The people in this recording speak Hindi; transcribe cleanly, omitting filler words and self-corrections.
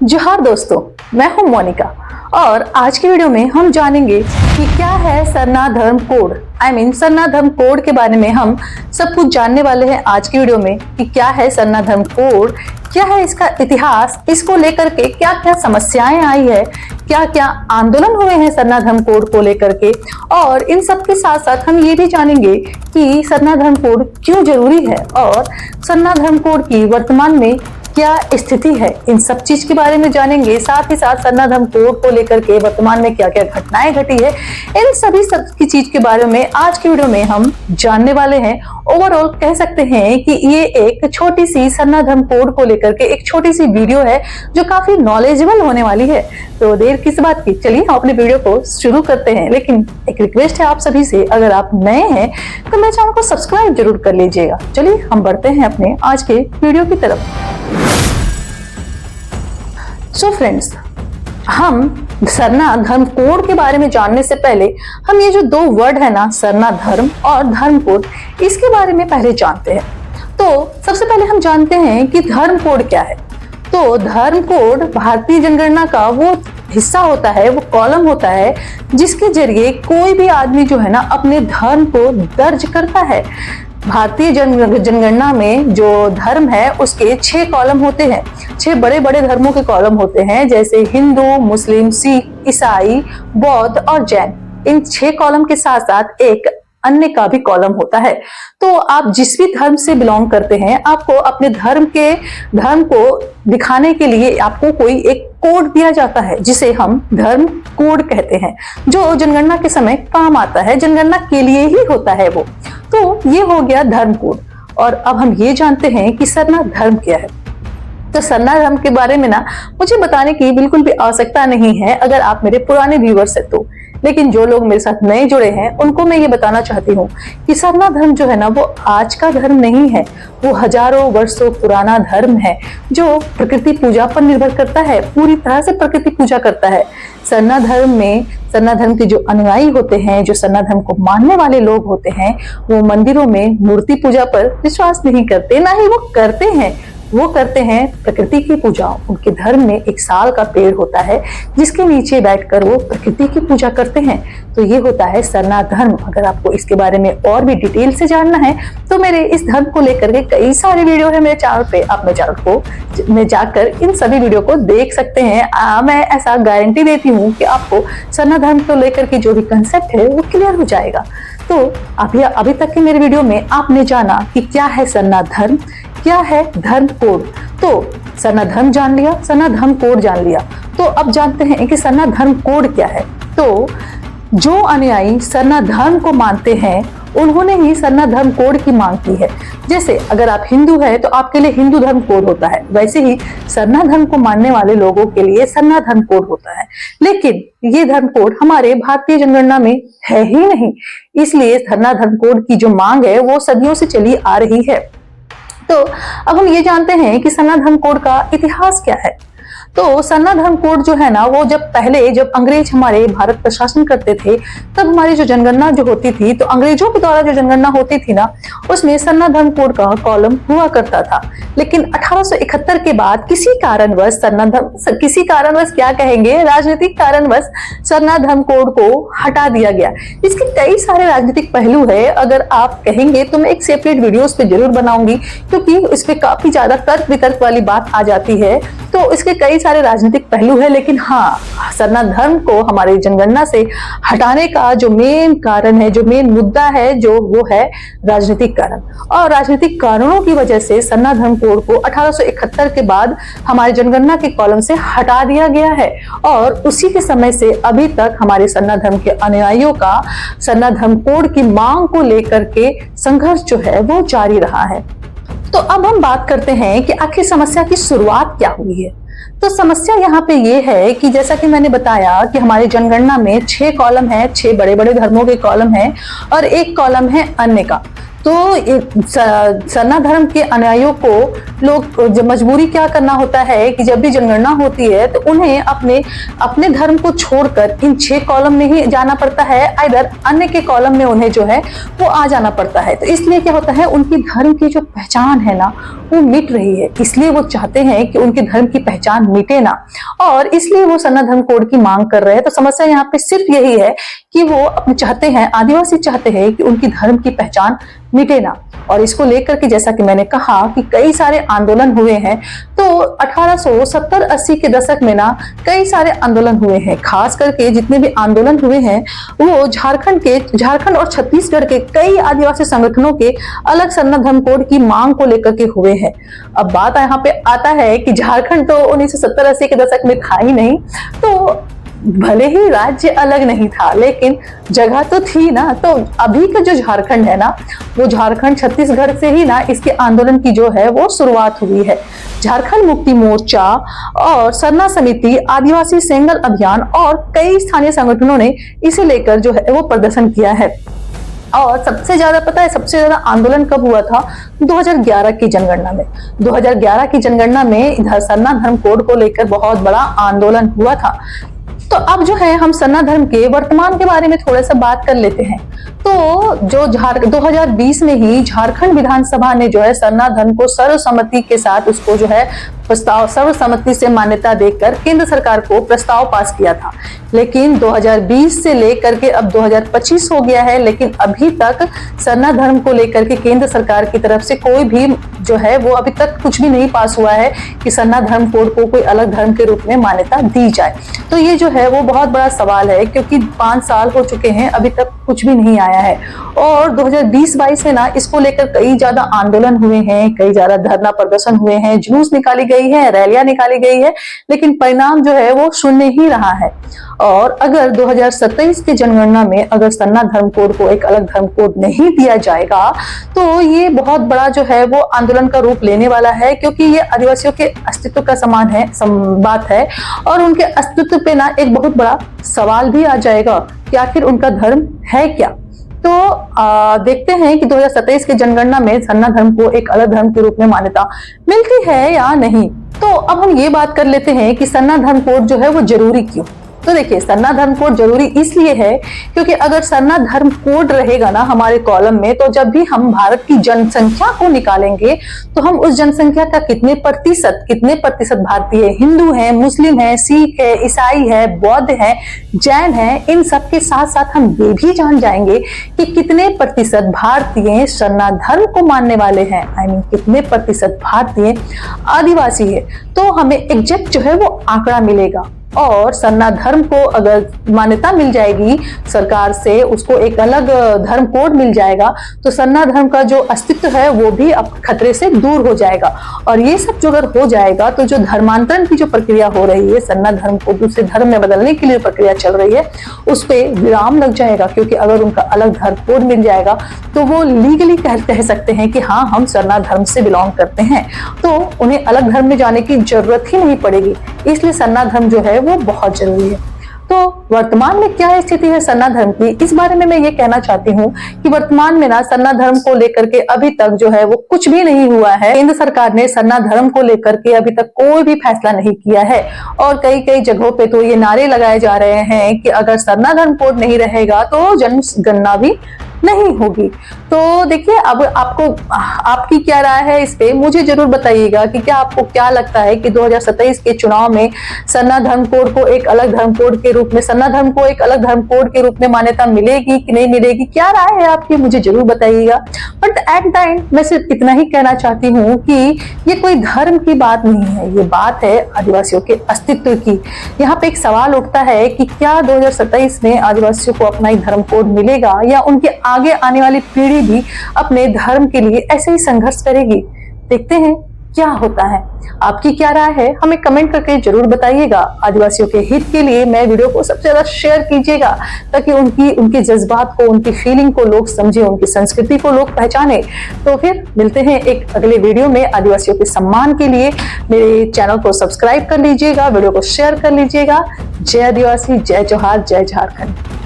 जोहार दोस्तों, मैं हूं मोनिका और आज की वीडियो में हम जानेंगे कि क्या है सरना धर्म कोड। सरना धर्म कोड के बारे में हम सब कुछ जानने वाले हैं आज की वीडियो में कि क्या है सरना धर्म कोड, क्या है इसका इतिहास, इसको लेकर के क्या क्या समस्याएं आई है, क्या क्या आंदोलन हुए हैं सरना धर्म कोड को लेकर के, और इन सब के साथ साथ हम ये भी जानेंगे कि सरना धर्म कोड क्यों जरूरी है और सरना धर्म कोड की वर्तमान में क्या स्थिति है। इन सब चीज के बारे में जानेंगे। साथ ही साथ सरना धर्म कोड को लेकर के वर्तमान में क्या क्या घटनाएं घटी है, इन सभी सब की चीज के बारे में आज की वीडियो में हम जानने वाले हैं। ओवरऑल कह सकते हैं कि ये एक छोटी सी सरना धर्म कोड को लेकर के एक छोटी सी वीडियो है जो काफी नॉलेजेबल होने वाली है। तो देर किस बात की, चलिए हम अपने वीडियो को शुरू करते हैं। लेकिन एक रिक्वेस्ट है आप सभी से, अगर आप नए हैं तो मेरे चैनल को सब्सक्राइब जरूर कर लीजिएगा। चलिए हम बढ़ते हैं अपने आज के वीडियो की तरफ। सो फ्रेंड्स, हम सरना धर्म कोड के बारे में जानने से पहले हम ये जो दो वर्ड है ना, सरना धर्म और धर्म कोड, इसके बारे में पहले जानते हैं। तो सबसे पहले हम जानते हैं कि धर्म कोड क्या है। तो धर्म कोड भारतीय जनगणना का वो हिस्सा होता है, वो कॉलम होता है जिसके जरिए कोई भी आदमी जो है ना अपने धर्म को दर्ज करता है। भारतीय जनगणना में जो धर्म है उसके 6 कॉलम होते हैं, 6 बड़े बड़े धर्मों के कॉलम होते हैं, जैसे हिंदू, मुस्लिम, सिख, ईसाई, बौद्ध और जैन। इन 6 कॉलम के साथ साथ एक अन्य का भी कॉलम होता है। तो आप जिस भी धर्म से बिलोंग करते हैं, आपको अपने धर्म को दिखाने के लिए आपको कोई एक कोड दिया जाता है जिसे हम धर्म कोड कहते हैं, जो जनगणना के समय काम आता है, जनगणना के लिए ही होता है वो। तो ये हो गया धर्म कोड। और अब हम ये जानते हैं कि सरना धर्म क्या है। तो सरना धर्म के बारे में ना मुझे बताने की बिल्कुल भी आवश्यकता नहीं है अगर आप मेरे पुराने व्यूअर्स हैं तो। लेकिन जो लोग मेरे साथ नए जुड़े हैं उनको मैं ये बताना चाहती हूँ कि सरना धर्म जो है ना वो आज का धर्म नहीं है, वो हजारों वर्षों पुराना धर्म है जो प्रकृति पूजा पर निर्भर करता है, पूरी तरह से प्रकृति पूजा करता है। सरना धर्म के जो अनुयायी होते हैं, जो सरना धर्म को मानने वाले लोग होते हैं, वो मंदिरों में मूर्ति पूजा पर विश्वास नहीं करते, ना ही वो करते हैं प्रकृति की पूजा। उनके धर्म में एक साल का पेड़ होता है जिसके नीचे बैठकर वो प्रकृति की पूजा करते हैं। तो ये होता है सरना धर्म। अगर आपको इसके बारे में और भी डिटेल से जानना है तो मेरे इस धर्म को लेकर के कई सारे वीडियो है मेरे चैनल पे, आप मेरे चैनल को में जाकर इन सभी वीडियो को देख सकते हैं। मैं ऐसा गारंटी देती हूँ कि आपको सरना धर्म को लेकर के जो भी कंसेप्ट है वो क्लियर हो जाएगा। तो अभी तक के मेरे वीडियो में आपने जाना कि क्या है सरना धर्म, क्या है धर्म कोड। तो सरना धर्म जान लिया, सरना धर्म कोड जान लिया। तो अब जानते हैं कि सरना धर्म कोड क्या है। तो जो अनुयायी सरना धर्म को मानते हैं उन्होंने ही सरना धर्म कोड की मांग की है। जैसे अगर आप हिंदू हैं तो आपके लिए हिंदू धर्म कोड होता है, वैसे ही सरना धर्म को मानने वाले लोगों के लिए सरना धर्म कोड होता है। लेकिन ये धर्म कोड हमारे भारतीय जनगणना में है ही नहीं, इसलिए सरना धर्म कोड की जो मांग है वो सदियों से चली आ रही है। तो अब हम ये जानते हैं कि सरना धर्म कोड का इतिहास क्या है। तो सरना धर्म कोड जो है ना वो जब अंग्रेज हमारे भारत पर शासन करते थे तब हमारी जो जनगणना जो होती थी, तो अंग्रेजों के द्वारा जो जनगणना होती थी ना उसमें सरना धर्म कोड का कॉलम हुआ करता था। लेकिन 1871 के बाद किसी कारणवश क्या कहेंगे, राजनीतिक कारणवश सरना धर्म कोड को हटा दिया गया। इसके कई सारे राजनीतिक पहलू है, अगर आप कहेंगे तो मैं एक सेपरेट वीडियो उस पर जरूर बनाऊंगी, क्योंकि इस पे काफी ज्यादा तर्क वितर्क वाली बात आ जाती है। तो इसके कई सारे राजनीतिक पहलू है। लेकिन हाँ, सरना धर्म को हमारे जनगणना से हटाने का जो मेन कारण है, जो मेन मुद्दा है, जो वो है राजनीतिक कारण। और राजनीतिक कारणों की वजह से सरना धर्म कोड को 1871 के बाद हमारे जनगणना के कॉलम से हटा दिया गया है। और उसी के समय से अभी तक हमारे सरना धर्म के अनुयायियों का सरना धर्म कोड की मांग को लेकर के संघर्ष जो है वो जारी रहा है। तो अब हम बात करते हैं कि आखिर समस्या की शुरुआत क्या हुई है। तो समस्या यहाँ पे ये है कि जैसा कि मैंने बताया कि हमारी जनगणना में 6 कॉलम है, 6 बड़े बड़े धर्मों के कॉलम है और एक कॉलम है अन्य का। तो सरना धर्म के अनुयायियों को लोग जब मजबूरी क्या करना होता है कि जब भी जनगणना होती है तो उन्हें अपने अपने धर्म को छोड़कर इन 6 कॉलम में ही जाना पड़ता है, इधर अन्य के कॉलम में उन्हें जो है वो आ जाना पड़ता है। तो इसलिए क्या होता है, उनकी धर्म की जो पहचान है ना वो मिट रही है, इसलिए वो चाहते हैं कि उनके धर्म की पहचान मिटे ना, और इसलिए वो सरना धर्म कोड की मांग कर रहे हैं। तो समस्या यहाँ पे सिर्फ यही है कि वो अपने चाहते हैं, आदिवासी चाहते हैं कि उनकी धर्म की पहचान मिटे ना। और इसको लेकर के जैसा कि मैंने कहा कि कई सारे आंदोलन हुए हैं। तो 1870-80 के दशक में ना कई सारे आंदोलन हुए हैं, खास करके जितने भी आंदोलन हुए हैं वो झारखंड और छत्तीसगढ़ के कई आदिवासी संगठनों के अलग सरना धर्म कोड की मांग को लेकर के हुए हैं। अब बात यहाँ पे आता है कि झारखंड तो 1970-80 के दशक में था ही नहीं, तो भले ही राज्य अलग नहीं था लेकिन जगह तो थी ना। तो अभी का जो झारखंड है ना वो झारखंड छत्तीसगढ़ से ही ना इसके आंदोलन की जो है वो शुरुआत हुई है। झारखंड मुक्ति मोर्चा और सरना समिति, आदिवासी सेंगल अभियान और कई स्थानीय संगठनों ने इसे लेकर जो है वो प्रदर्शन किया है। और सबसे ज्यादा पता है सबसे ज्यादा आंदोलन कब हुआ था? 2011 की जनगणना में। 2011 की जनगणना में इधर सरना धर्म कोड को लेकर बहुत बड़ा आंदोलन हुआ था। तो अब जो है हम सरना धर्म के वर्तमान के बारे में थोड़ा सा बात कर लेते हैं। तो जो 2020 में ही झारखंड विधानसभा ने जो है सरना धर्म को सर्वसम्मति के साथ उसको जो है प्रस्ताव सर्वसम्मति से मान्यता देकर केंद्र सरकार को प्रस्ताव पास किया था। लेकिन 2020 से लेकर के अब 2025 हो गया है, लेकिन अभी तक सरना धर्म को लेकर के केंद्र सरकार की तरफ से कोई भी जो है वो अभी तक कुछ भी नहीं पास हुआ है कि सरना धर्म कोड को कोई अलग धर्म के रूप में मान्यता दी जाए। तो ये जो है वो बहुत बड़ा सवाल है, क्योंकि 5 साल हो चुके हैं अभी तक कुछ भी नहीं आया है। और 2020-22 में ना इसको लेकर कई ज्यादा आंदोलन हुए हैं, कई ज्यादा धरना प्रदर्शन हुए हैं, जुलूस निकाली गई है, रैलियां निकाली गई है, लेकिन परिणाम जो है वो शून्य ही रहा है। और अगर 2027 की जनगणना में अगर सरना धर्म कोड को एक अलग धर्म कोड नहीं दिया जाएगा तो ये बहुत बड़ा जो है वो आंदोलन का रूप लेने वाला है, क्योंकि ये आदिवासियों के अस्तित्व का समान है बात है। और उनके अस्तित्व पे ना एक बहुत बड़ा सवाल भी आ जाएगा कि आखिर उनका धर्म है क्या। तो देखते हैं कि 2027 की जनगणना में सरना धर्म को एक अलग धर्म के रूप में मान्यता मिलती है या नहीं। तो अब हम ये बात कर लेते हैं कि सरना धर्म कोड जो है वो जरूरी क्यों। तो देखिए, सरना धर्म कोड जरूरी इसलिए है क्योंकि अगर सरना धर्म कोड रहेगा ना हमारे कॉलम में, तो जब भी हम भारत की जनसंख्या को निकालेंगे तो हम उस जनसंख्या का कितने प्रतिशत भारतीय हिंदू हैं, मुस्लिम हैं, सिख है, ईसाई है, बौद्ध है, जैन है, इन सब के साथ साथ हम ये भी जान जाएंगे कि कितने प्रतिशत भारतीय सरना धर्म को मानने वाले हैं। कितने प्रतिशत भारतीय आदिवासी है। तो हमें एग्जैक्ट जो है वो आंकड़ा मिलेगा। और सरना धर्म को अगर मान्यता मिल जाएगी सरकार से, उसको एक अलग धर्म कोड मिल जाएगा, तो सरना धर्म का जो अस्तित्व है वो भी अब खतरे से दूर हो जाएगा। और ये सब जो अगर हो जाएगा तो जो धर्मांतरण की जो प्रक्रिया हो रही है, सरना धर्म को दूसरे धर्म में बदलने के लिए प्रक्रिया चल रही है, उस पर विराम लग जाएगा। क्योंकि अगर उनका अलग धर्म कोड मिल जाएगा तो वो लीगली कह सकते हैं कि हाँ, हम सरना धर्म से बिलोंग करते हैं, तो उन्हें अलग धर्म में जाने की जरूरत ही नहीं पड़ेगी। इसलिए सरना धर्म जो है वो बहुत जरूरी है। तो वर्तमान में क्या स्थिति है सरना धर्म की, इस बारे में मैं ये कहना चाहती हूँ कि वर्तमान में ना सरना धर्म को लेकर के अभी तक जो है वो कुछ भी नहीं हुआ है। केंद्र सरकार ने सरना धर्म को लेकर के अभी तक कोई भी फैसला नहीं किया है। और कई जगहों पे तो ये नारे लगाए जा रहे हैं कि अगर सरना धर्म कोड नहीं रहेगा तो जनगणना भी नहीं होगी। तो देखिए, अब आपकी क्या राय है इस पे, मुझे जरूर बताइएगा कि क्या आपको क्या लगता है कि 2027 के चुनाव में सरना धर्म कोड को एक अलग धर्म कोड के रूप में, सरना धर्म को एक अलग धर्म कोड के रूप में मान्यता मिलेगी कि नहीं मिलेगी। क्या राय है आपकी, मुझे जरूर बताइएगा। बट एट द एंड मैं सिर्फ इतना ही कहना चाहती हूँ कि ये कोई धर्म की बात नहीं है, ये बात है आदिवासियों के अस्तित्व की। यहाँ पे एक सवाल उठता है कि क्या 2027 में आदिवासियों को अपना एक धर्म कोड मिलेगा, या उनके आगे आने वाली पीढ़ी भी अपने धर्म के लिए ऐसे ही संघर्ष करेगी। देखते हैं क्या होता है। आपकी क्या राय है, हमें कमेंट करके जरूर बताइएगा। आदिवासियों के हित के लिए मैं वीडियो को सबसे ज्यादा शेयर कीजिएगा, ताकि उनके जज्बात को, उनकी फीलिंग को लोग समझे, उनकी संस्कृति को लोग पहचाने। तो फिर मिलते हैं एक अगले वीडियो में। आदिवासियों के सम्मान के लिए मेरे चैनल को सब्सक्राइब कर लीजिएगा, वीडियो को शेयर कर लीजिएगा। जय आदिवासी, जय जोहार, जय झारखंड।